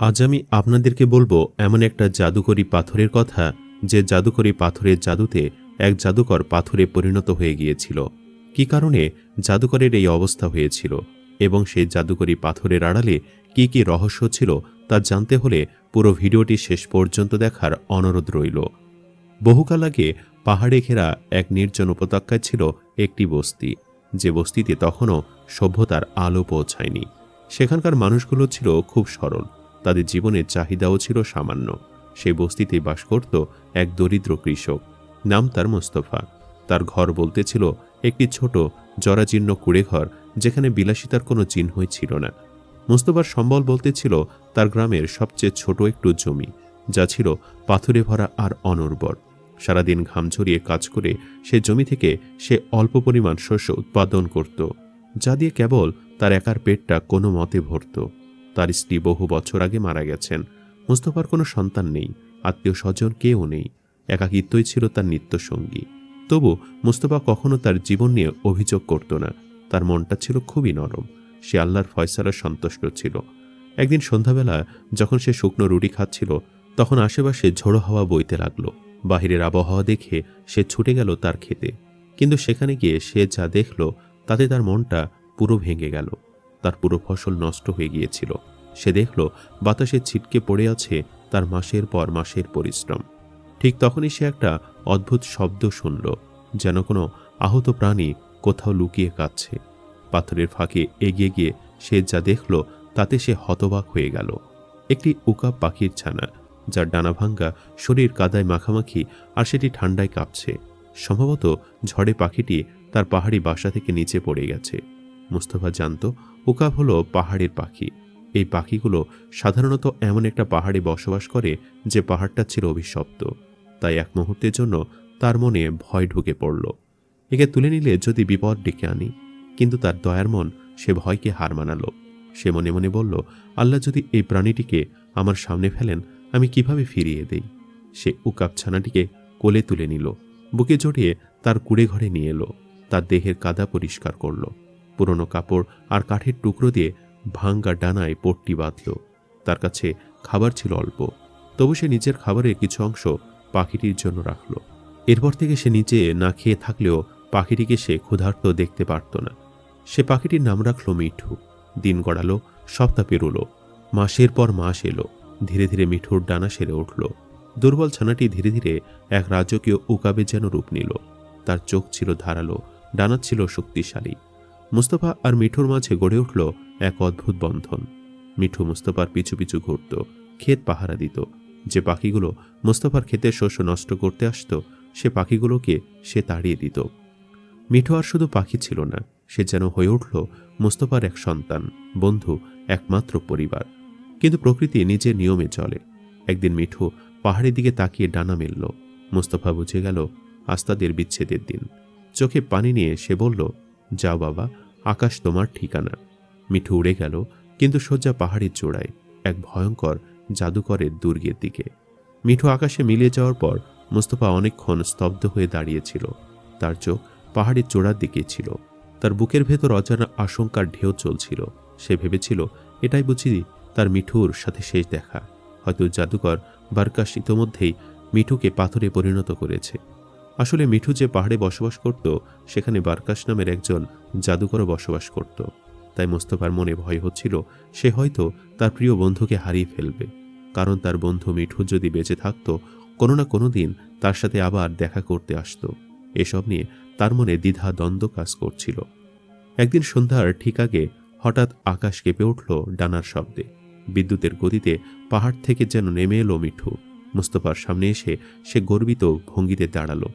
আজ আমি আপনাদেরকে বলবো এমন একটা জাদুকরী পাথরের কথা, যে জাদুকরী পাথরের জাদুতে এক জাদুকর পাথরে পরিণত হয়ে গিয়েছিল। কি কারণে জাদুকরের এই অবস্থা হয়েছিল এবং সেই জাদুকরী পাথরের আড়ালে কি কি রহস্য ছিল তা জানতে হলে পুরো ভিডিওটি শেষ পর্যন্ত দেখার অনুরোধ রইল। বহুকাল আগে পাহাড়ে ঘেরা এক নির্জন উপত্যকায় ছিল একটি বস্তি, যে বস্তিতে তখনও সভ্যতার আলো পৌঁছায়নি। সেখানকার মানুষগুলো ছিল খুব সরল, তাদের জীবনের চাহিদাও ছিল সামান্য। সেই বস্তিতে বাস করত এক দরিদ্র কৃষক, নাম তার মোস্তফা। তার ঘর বলতে ছিল একটি ছোট জরাজীর্ণ কুড়েঘর, যেখানে বিলাসিতার কোনো চিহ্নই ছিল না। মোস্তফার সম্বল বলতে ছিল তার গ্রামের সবচেয়ে ছোট একটু জমি, যা ছিল পাথরে ভরা আর অনুর্বর। সারাদিন ঘাম ঝরিয়ে কাজ করে সে জমি থেকে সে অল্প পরিমাণ শস্য উৎপাদন করত, যা দিয়ে কেবল তার একার পেটটা কোনো মতে ভরত। তার স্ত্রী বহু বছর আগে মারা গেছেন। মুস্তফার কোনো সন্তান নেই, আত্মীয় স্বজন কেউ নেই। একাকিত্বই ছিল তার নিত্যসঙ্গী। তবু মুস্তফা কখনো তার জীবন নিয়ে অভিযোগ করত না। তার মনটা ছিল খুবই নরম। সে আল্লাহর ফয়সালায় সন্তুষ্ট ছিল। একদিন সন্ধ্যাবেলা যখন সে শুকনো রুটি খাচ্ছিল, তখন আশেপাশে ঝোড়ো হাওয়া বইতে লাগলো। বাহিরের আবহাওয়া দেখে সে ছুটে গেল তার খেতে। কিন্তু সেখানে গিয়ে সে যা দেখল, তাতে তার মনটা পুরো ভেঙে গেল। তার পুরো ফসল নষ্ট হয়ে গিয়েছিল। সে দেখল বাতাসে ছিটকে পড়ে আছে তার মাসের পর মাসের পরিশ্রম। ঠিক তখনই সে একটা অদ্ভুত শব্দ শুনল, যেন কোনো আহত প্রাণী কোথাও লুকিয়ে কাঁদছে। পাথরের ফাঁকে এগিয়ে গিয়ে সে যা দেখল, তাতে সে হতবাক হয়ে গেল। একটি উকাব পাখির ছানা, যার ডানা ভাঙ্গা শরীর কাদায় মাখামাখি, আর সেটি ঠান্ডায় কাঁপছে। সম্ভবত ঝড়ে পাখিটি তার পাহাড়ি বাসা থেকে নিচে পড়ে গেছে। মুস্তফা জানত উকাব হলো পাহাড়ের পাখি। এই পাখিগুলো সাধারণত এমন একটা পাহাড়ে বসবাস করে যে পাহাড়টা ছিল অভিশপ্ত। তাই এক মুহূর্তের জন্য তার মনে ভয় ঢুকে পড়ল, একে তুলে নিলে যদি বিপদ ডেকে আনি। কিন্তু তার দয়ার মন সে ভয়কে হার মানালো। সে মনে মনে বলল, আল্লাহ যদি এই প্রাণীটিকে আমার সামনে ফেলেন, আমি কিভাবে ফিরিয়ে দেই। সে উকাব ছানাটিকে কোলে তুলে নিল, বুকে জড়িয়ে তার কুড়ে ঘরে নিয়ে এলো। তার দেহের কাদা পরিষ্কার করল, পুরনো কাপড় আর কাঠের টুকরো দিয়ে ভাঙ্গা ডানায় পট্টি বাঁধল। তার কাছে খাবার ছিল অল্প, তবু সে নিজের খাবারের কিছু অংশ পাখিটির জন্য রাখল। এরপর থেকে সে নিজে না খেয়ে থাকলেও পাখিটিকে সে ক্ষুধার্ত দেখতে পারত না। সে পাখিটির নাম রাখল মিঠু। দিন গড়ালো, সপ্তাহ পেরোলো, মাসের পর মাস এলো। ধীরে ধীরে মিঠুর ডানা সেরে উঠল। দুর্বল ছানাটি ধীরে ধীরে এক রাজকীয় উকাবে যেন রূপ নিল। তার চোখ ছিল ধারালো, ডানা ছিল শক্তিশালী। মুস্তফা আর মিঠুর মাঝে গড়ে উঠল এক অদ্ভুত বন্ধন। মিঠু মুস্তফার পিছু পিছু ঘুরত, ক্ষেত পাহারা দিত। যে পাখিগুলো মুস্তফার ক্ষেতের শস্য নষ্ট করতে আসত, সে পাখিগুলোকে সে তাড়িয়ে দিত। মিঠু আর শুধু পাখি ছিল না, সে যেন হয়ে উঠল মুস্তফার এক সন্তান, বন্ধু, একমাত্র পরিবার। কিন্তু প্রকৃতি নিজের নিয়মে চলে। একদিন মিঠু পাহাড়ের দিকে তাকিয়ে ডানা মেলল। মুস্তফা বুঝে গেল আজ তাদের বিচ্ছেদের দিন। চোখে পানি নিয়ে সে বলল, যাও বাবা, আকাশ তোমার ঠিকানা। মিঠু উড়ে গেল, কিন্তু সোজা পাহাড়ের চূড়ায় এক ভয়ঙ্কর জাদুকরের দুর্গের দিকে। মিঠু আকাশে মিলিয়ে যাওয়ার পর মুস্তফা অনেকক্ষণ স্তব্ধ হয়ে দাঁড়িয়েছিল। তার চোখ পাহাড়ের চূড়ার দিকে ছিল। তার বুকের ভেতর অজানা আশঙ্কার ঢেউ চলছিল। সে ভেবেছিল এটাই বুঝি তার মিঠুর সাথে শেষ দেখা। হয়তো জাদুকর বারকাশ ইতোমধ্যেই মিঠুকে পাথরে পরিণত করেছে। আসলে মিঠু যে পাহাড়ে বসবাস করত, সেখানে বারকাশ নামের একজন জাদুকরও বসবাস করত। তাই মোস্তফার মনে ভয় হচ্ছিল সে হয়তো তার প্রিয় বন্ধুকে হারিয়ে ফেলবে। কারণ তার বন্ধু মিঠু যদি বেঁচে থাকত, কোনো না কোনো দিন তার সাথে আবার দেখা করতে আসত। এসব নিয়ে তার মনে দ্বিধা দ্বন্দ্ব কাজ করছিল। একদিন সন্ধ্যার ঠিক আগে হঠাৎ আকাশ কেঁপে উঠল ডানার শব্দে। বিদ্যুতের গতিতে পাহাড় থেকে যেন নেমে এলো মিঠু। মুস্তফার সামনে এসে সে গর্বিত ভঙ্গিতে দাঁড়ালো।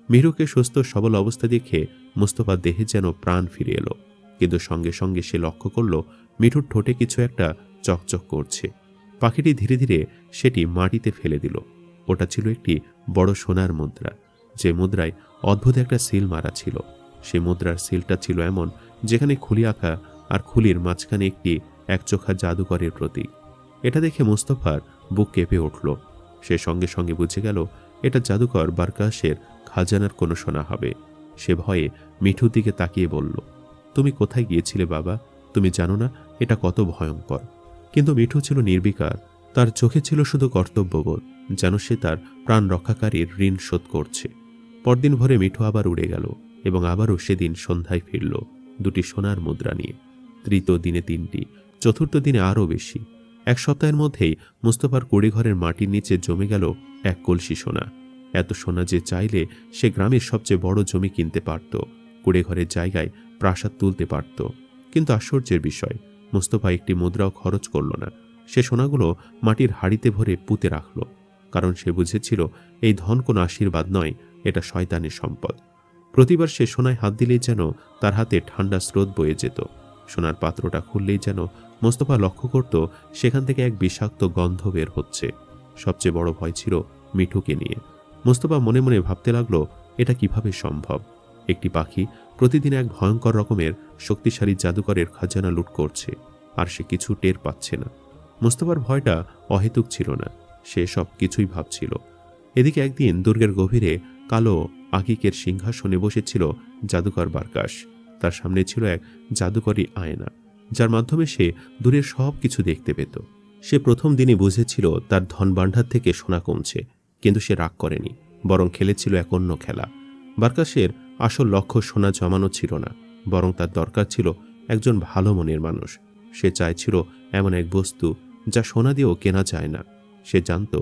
মিঠুকে সুস্থ সবল অবস্থা দেখে মুস্তফার দেহে যেন প্রাণ ফিরে এলো। কিন্তু সঙ্গে সঙ্গে সে লক্ষ্য করল মিঠুর ঠোঁটে কিছু একটা চকচক করছে। পাখিটি ধীরে ধীরে সেটি মাটিতে ফেলে দিল। ওটা ছিল একটি বড় সোনার মুদ্রা, যে মুদ্রায় অদ্ভুত একটা সিল মারা ছিল। সে মুদ্রার সিলটা ছিল এমন, যেখানে খুলি আঁকা, আর খুলির মাঝখানে একটি একচোখা জাদুকরের প্রতীক। এটা দেখে মুস্তফার বুক কেঁপে উঠল। সে সঙ্গে সঙ্গে বুঝে গেল এটা জাদুকর বারকাশের খাজানার কোনো সোনা হবে। সে ভয়ে মিঠুর দিকে তাকিয়ে বলল, তুমি কোথায় গিয়েছিলে বাবা? তুমি জানো না এটা কত ভয়ঙ্কর? কিন্তু মিঠু ছিল নির্বিকার। তার চোখে ছিল শুধু কর্তব্যবোধ, যেন সে তার প্রাণ রক্ষাকারীর ঋণ শোধ করছে। পরদিন ভোরে মিঠু আবার উড়ে গেল এবং আবারও সেদিন সন্ধ্যায় ফিরল 2টি সোনার মুদ্রা নিয়ে। তৃতীয় দিনে 3টি, চতুর্থ দিনে আরও বেশি। 1 সপ্তাহের মধ্যেই মুস্তফার কুড়িঘরের মাটির নিচে জমে গেল 1 কলসি সোনা। এত সোনা যে চাইলে সে গ্রামের সবচেয়ে বড় জমি কিনতে পারত, কুড়িঘরের জায়গায় প্রাসাদ তুলতে পারত। কিন্তু আশ্চর্যের বিষয়, মুস্তফা একটি মুদ্রাও খরচ করল না। সে সোনাগুলো মাটির হাড়িতে ভরে পুঁতে রাখল, কারণ সে বুঝেছিল এই ধন কোনো আশীর্বাদ নয়, এটা শয়তানের সম্পদ। প্রতিবার সে সোনায় হাত দিলেই যেন তার হাতে ঠান্ডা স্রোত বয়ে যেত। সোনার পাত্রটা খুললেই যেন মোস্তফা লক্ষ্য করত সেখান থেকে এক বিষাক্ত গন্ধ বের হচ্ছে। সবচেয়ে বড় ভয় ছিল মিঠুকে নিয়ে। মোস্তফা মনে মনে ভাবতে লাগলো, এটা কিভাবে সম্ভব? একটি পাখি প্রতিদিন এক ভয়ঙ্কর রকমের শক্তিশালী জাদুকরের খাজানা লুট করছে, আর সে কিছু টের পাচ্ছে না। মোস্তফার ভয়টা অহেতুক ছিল না, সে সব কিছুই ভাবছিল। এদিকে একদিন দুর্গের গভীরে কালো আকিকের সিংহাসনে বসেছিল জাদুকর বারকাশ। তার সামনে ছিল এক জাদুকরী আয়না, যার মাধ্যমে সে দূরের সব কিছু দেখতে পেত। সে প্রথম দিনে বুঝেছিল তার ধন ভাণ্ডার থেকে সোনা কমছে, কিন্তু সে রাগ করেনি, বরং খেলেছিল এক অন্য খেলা। বারকাশের আসল লক্ষ্য সোনা জমানো ছিল না, বরং তার দরকার ছিল একজন ভালো মনের মানুষ। সে চাইছিল এমন এক বস্তু যা সোনা দিয়েও কেনা যায় না। সে জানত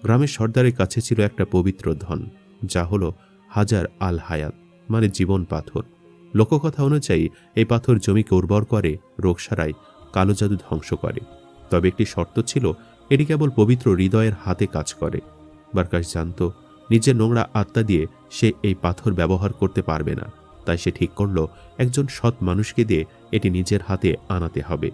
গ্রামের সর্দারের কাছে ছিল একটা পবিত্র ধন, যা হলো হাজার আল হায়াত, মানে জীবন পাথর। লোককথা অনুযায়ী এই পাথর জমিকে উর্বর করে, রোগ সারায়, কালো জাদু ধ্বংস করে। তবে একটি শর্ত ছিল, এটি কেবল পবিত্র হৃদয়ের হাতে কাজ করে। বারকাশ জানত নিজের নোংরা আত্মা দিয়ে সে এই পাথর ব্যবহার করতে পারবে না, তাই সে ঠিক করল একজন সৎ মানুষকে দিয়ে এটি নিজের হাতে আনাতে হবে।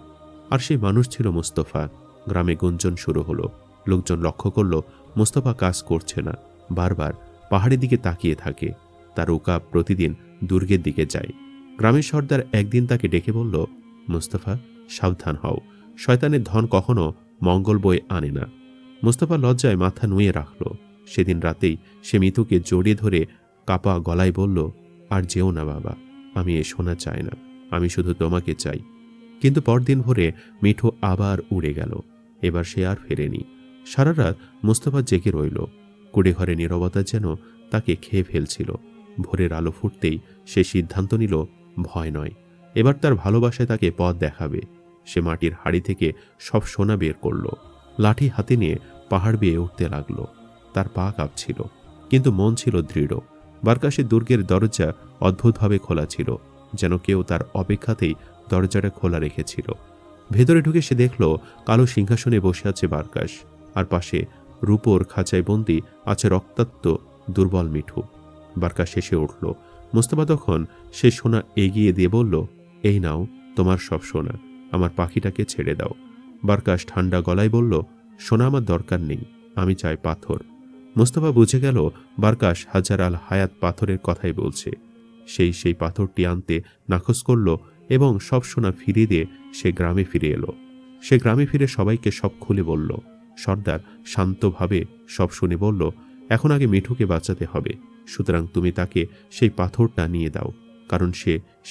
আর সেই মানুষ ছিল মুস্তফা। গ্রামে গুঞ্জন শুরু হলো। লোকজন লক্ষ্য করল মুস্তফা কাজ করছে না, বারবার পাহাড়ের দিকে তাকিয়ে থাকে। তার উকাব প্রতিদিন দুর্গের দিকে যায়। গ্রামের সর্দার একদিন তাকে ডেকে বলল, মুস্তফা, সাবধান হও, শয়তানের ধন কখনো মঙ্গল বয়ে আনে না। মুস্তফা লজ্জায় মাথা নুয়ে রাখল। সেদিন রাতেই সে মিতুকে জড়িয়ে ধরে কাপা গলায় বলল, আর যেও না বাবা, আমি এ সোনা চাই না, আমি শুধু তোমাকে চাই। কিন্তু পরদিন ভোরে মিঠু আবার উড়ে গেল। এবার সে আর ফেরেনি। সারা রাত মুস্তফা জেগে রইল। কুড়েঘরে নীরবতা যেন তাকে খেয়ে ফেলছিল। ভোরের আলো ফুটতেই সে সিদ্ধান্ত নিল, ভয় নয়, এবার তার ভালোবাসায় তাকে পথ দেখাবে। সে মাটির হাড়ি থেকে সব সোনা বের করল, লাঠি হাতে নিয়ে পাহাড় বেয়ে উঠতে লাগল। তার পা কাঁপছিল, কিন্তু মন ছিল দৃঢ়। বারকাশের দুর্গের দরজা অদ্ভুতভাবে খোলা ছিল, যেন কেউ তার অপেক্ষাতেই দরজাটা খোলা রেখেছিল। ভেতরে ঢুকে সে দেখল কালো সিংহাসনে বসে আছে বারকাশ, আর পাশে রূপোর খাঁচায় বন্দি আছে রক্তাক্ত দুর্বল মিঠু। বারকাশ হেসে উঠল। মুস্তফা তখন সে সোনা এগিয়ে দিয়ে বলল, এই নাও তোমার সব সোনা, আমার পাখিটাকে ছেড়ে দাও। বারকাশ ঠান্ডা গলায় বলল, সোনা আমার দরকার নেই, আমি চাই পাথর। মুস্তফা বুঝে গেল বারকাশ হাজার আল হায়াত পাথরের কথাই বলছে। সেই পাথরটি আনতে নাকচ করল এবং সব সোনা ফিরিয়ে দিয়ে সে গ্রামে ফিরে এলো। সে গ্রামে ফিরে সবাইকে সব খুলে বলল। সর্দার শান্তভাবে সব শুনে বলল, এখন আগে মিঠুকে বাঁচাতে হবে, সুতরাং তুমি তাকে সেই পাথরটা নিয়ে দাও, কারণ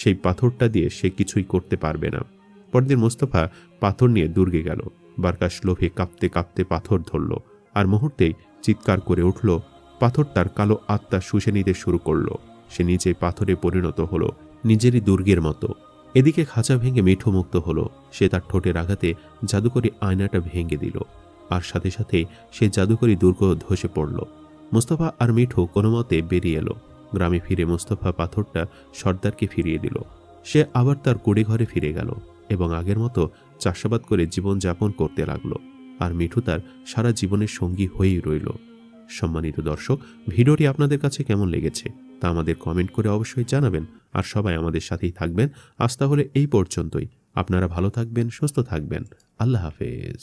সেই পাথরটা দিয়ে সে কিছুই করতে পারবে না। পরদিন মোস্তফা পাথর নিয়ে দুর্গে গেল। বারকাশ লোভে কাঁপতে কাঁপতে পাথর ধরল, আর মুহূর্তেই চিৎকার করে উঠল। পাথর তার কালো আত্মা শুষে নিতে শুরু করল। সে নিজেই পাথরে পরিণত হলো, নিজেরই দুর্গের মতো। এদিকে খাঁচা ভেঙে মিঠু মুক্ত হলো। সে তার ঠোঁটের আঘাতে জাদুকরি আয়নাটা ভেঙে দিল, আর সাথে সাথে সে জাদুকরি দুর্গ ধসে পড়ল। মুস্তফা আর মিঠু কোনো মতে বেরিয়ে এলো। গ্রামে ফিরে মুস্তফা পাথরটা সর্দারকে ফিরিয়ে দিল। সে আবার তার কুড়ে ঘরে ফিরে গেল এবং আগের মতো চাষাবাদ করে জীবন যাপন করতে লাগলো। আর মিঠু তার সারা জীবনের সঙ্গী হয়েই রইল। সম্মানিত দর্শক, ভিডিওটি আপনাদের কাছে কেমন লেগেছে তা আমাদের কমেন্ট করে অবশ্যই জানাবেন। আর সবাই আমাদের সাথেই থাকবেন। আজ তাহলে এই পর্যন্তই। আপনারা ভালো থাকবেন, সুস্থ থাকবেন। আল্লাহ হাফেজ।